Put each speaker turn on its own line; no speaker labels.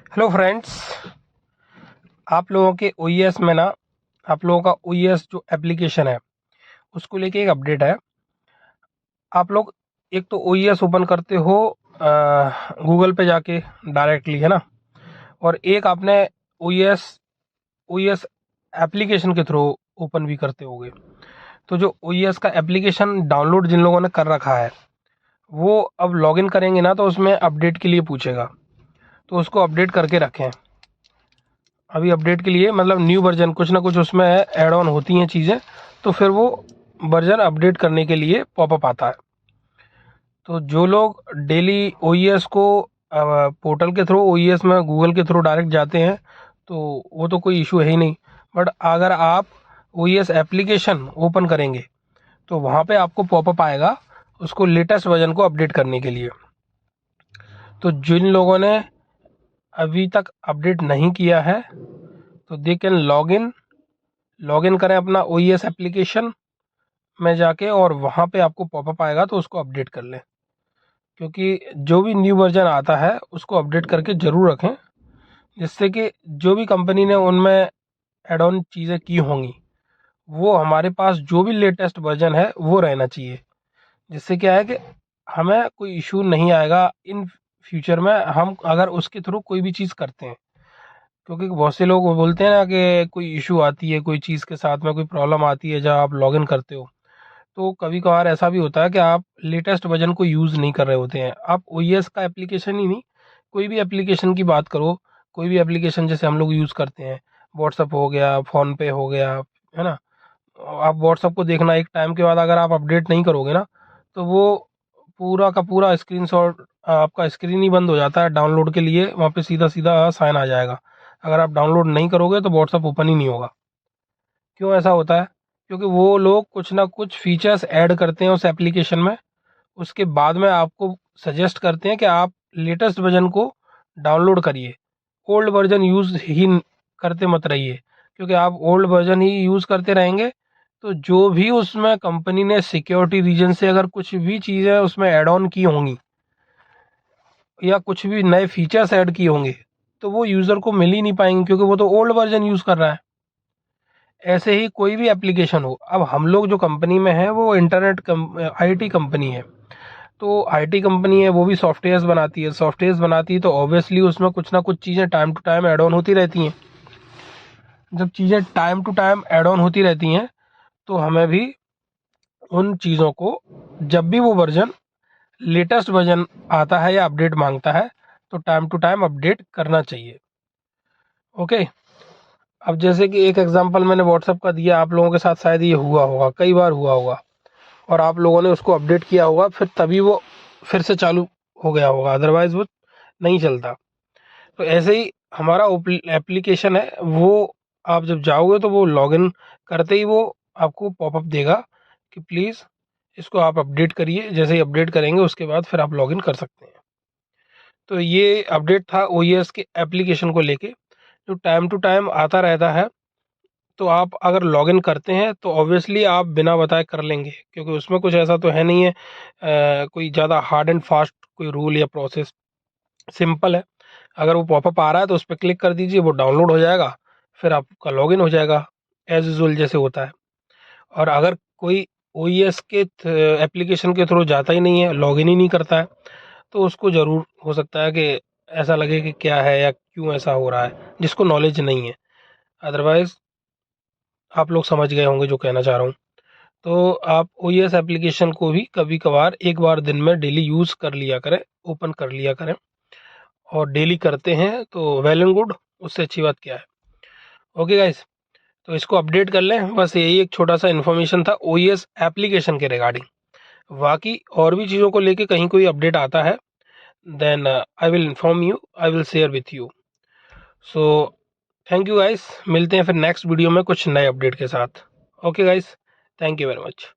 Hello friends, आप लोगों के OES में ना आप लोगों का OES जो एप्लीकेशन है उसको लेके एक अपडेट है। आप लोग एक तो OES ओपन करते हो गूगल पे जाके डायरेक्टली, है ना। और एक आपने OES OES एप्लीकेशन के थ्रू ओपन भी करते होगे। तो जो OES का एप्लीकेशन डाउनलोड जिन लोगों ने कर रखा है वो अब लॉगिन करेंगे ना तो उसमें अपडेट के लिए पूछेगा, तो उसको अपडेट करके रखें। अभी अपडेट के लिए मतलब न्यू वर्जन कुछ ना कुछ उसमें ऐड ऑन होती हैं चीज़ें, तो फिर वो वर्जन अपडेट करने के लिए पॉपअप आता है। तो जो लोग डेली OES को पोर्टल के थ्रू OES में गूगल के थ्रू डायरेक्ट जाते हैं तो वो तो कोई इशू है ही नहीं। बट अगर आप OES एप्लीकेशन ओपन करेंगे तो वहाँ पे आपको पॉपअप आएगा उसको लेटेस्ट वर्जन को अपडेट करने के लिए। तो जिन लोगों ने अभी तक अपडेट नहीं किया है तो दे कैन लॉगिन करें अपना OES एप्लीकेशन में जाके, और वहाँ पे आपको पॉपअप आएगा तो उसको अपडेट कर लें। क्योंकि जो भी न्यू वर्जन आता है उसको अपडेट करके ज़रूर रखें, जिससे कि जो भी कंपनी ने उनमें एड ऑन चीज़ें की होंगी वो हमारे पास जो भी लेटेस्ट वर्जन है वो रहना चाहिए। जिससे क्या है कि हमें कोई इशू नहीं आएगा इन फ्यूचर में, हम अगर उसके थ्रू कोई भी चीज़ करते हैं। क्योंकि बहुत से लोग वो बोलते हैं ना कि कोई इशू आती है, कोई चीज़ के साथ में कोई प्रॉब्लम आती है जब आप लॉगिन करते हो। तो कभी कभार ऐसा भी होता है कि आप लेटेस्ट वर्जन को यूज़ नहीं कर रहे होते हैं। आप OES का एप्लीकेशन ही नहीं, कोई भी एप्लीकेशन की बात करो, कोई भी एप्लीकेशन जैसे हम लोग यूज़ करते हैं, व्हाट्सअप हो गया, फ़ोनपे हो गया, है ना। आप व्हाट्सअप को देखना, एक टाइम के बाद अगर आप अपडेट नहीं करोगे ना तो वो पूरा का पूरा स्क्रीनशॉट आपका स्क्रीन ही बंद हो जाता है डाउनलोड के लिए, वहाँ पे सीधा सीधा साइन आ जाएगा। अगर आप डाउनलोड नहीं करोगे तो व्हाट्सअप ओपन ही नहीं होगा। क्यों ऐसा होता है? क्योंकि वो लोग कुछ ना कुछ फीचर्स ऐड करते हैं उस एप्लीकेशन में, उसके बाद में आपको सजेस्ट करते हैं कि आप लेटेस्ट वर्जन को डाउनलोड करिए, ओल्ड वर्जन यूज़ ही करते मत रहिए। क्योंकि आप ओल्ड वर्जन ही यूज़ करते रहेंगे तो जो भी उसमें कंपनी ने सिक्योरिटी रीजन से अगर कुछ भी चीज़ें उसमें ऐड ऑन की होंगी या कुछ भी नए फीचर्स ऐड किए होंगे तो वो यूज़र को मिल ही नहीं पाएंगे, क्योंकि वो तो ओल्ड वर्जन यूज़ कर रहा है। ऐसे ही कोई भी एप्लीकेशन हो, अब हम लोग जो कंपनी में हैं वो IT कंपनी है। तो IT कंपनी है, वो भी सॉफ्टवेयर्स बनाती है तो ऑब्वियसली उसमें कुछ ना कुछ चीज़ें time to time add on होती रहती हैं। जब चीज़ें time to time add on होती रहती हैं तो हमें भी उन चीज़ों को, जब भी वो वर्जन लेटेस्ट वर्जन आता है या अपडेट मांगता है तो टाइम टू टाइम अपडेट करना चाहिए। ओके। अब जैसे कि एक एग्जांपल मैंने व्हाट्सअप का दिया, आप लोगों के साथ शायद ये हुआ होगा, कई बार हुआ होगा, और आप लोगों ने उसको अपडेट किया होगा फिर तभी वो फिर से चालू हो गया होगा, अदरवाइज वो नहीं चलता। तो ऐसे ही हमारा एप्लीकेशन है वो, आप जब जाओगे तो वो लॉगिन करते ही वो आपको पॉपअप देगा कि प्लीज़ इसको आप अपडेट करिए। जैसे ही अपडेट करेंगे उसके बाद फिर आप लॉगिन कर सकते हैं। तो ये अपडेट था OES के एप्लीकेशन को लेके, जो टाइम टू टाइम आता रहता है। तो आप अगर लॉगिन करते हैं तो ऑब्वियसली आप बिना बताए कर लेंगे, क्योंकि उसमें कुछ ऐसा तो है नहीं है कोई ज़्यादा हार्ड एंड फास्ट कोई रूल या प्रोसेस, सिंपल है। अगर वो पॉपअप आ रहा है तो उस पर क्लिक कर दीजिए, वो डाउनलोड हो जाएगा, फिर आपका लॉगिन हो जाएगा एज यूजुअल जैसे होता है। और अगर कोई OES के एप्लीकेशन के थ्रू जाता ही नहीं है, लॉगिन ही नहीं करता है, तो उसको ज़रूर हो सकता है कि ऐसा लगे कि क्या है या क्यों ऐसा हो रहा है, जिसको नॉलेज नहीं है। अदरवाइज़ आप लोग समझ गए होंगे जो कहना चाह रहा हूँ। तो आप OES एप्लीकेशन को भी कभी कभार एक बार दिन में डेली यूज़ कर लिया करें, ओपन कर लिया करें, और डेली करते हैं तो वेल एंड गुड, उससे अच्छी बात क्या है। ओके गाइस, तो इसको अपडेट कर लें, बस यही एक छोटा सा इन्फॉर्मेशन था OES एप्लीकेशन के रिगार्डिंग। बाकी और भी चीज़ों को लेके कहीं कोई अपडेट आता है then I will inform you, I will share with you. So thank you guys, मिलते हैं फिर नेक्स्ट वीडियो में कुछ नए अपडेट के साथ। Okay guys, thank you very much.